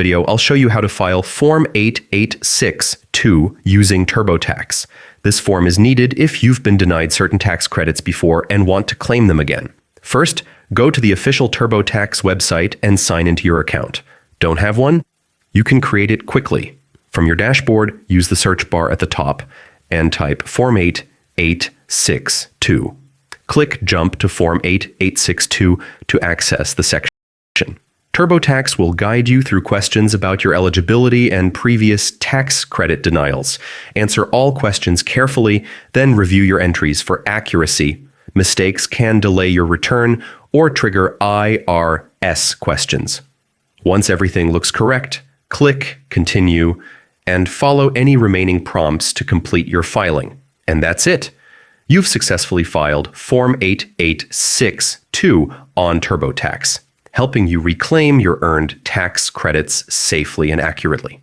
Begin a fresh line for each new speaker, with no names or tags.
video, I'll show you how to file Form 8862 using TurboTax. This form is needed if you've been denied certain tax credits before and want to claim them again. First, go to the official TurboTax website and sign into your account. Don't have one? You can create it quickly. From your dashboard, use the search bar at the top and type Form 8862. Click Jump to Form 8862 to access the section. TurboTax will guide you through questions about your eligibility and previous tax credit denials. Answer all questions carefully, then review your entries for accuracy. Mistakes can delay your return or trigger IRS questions. Once everything looks correct, click Continue and follow any remaining prompts to complete your filing. And that's it. You've successfully filed Form 8862 on TurboTax, helping you reclaim your earned tax credits safely and accurately.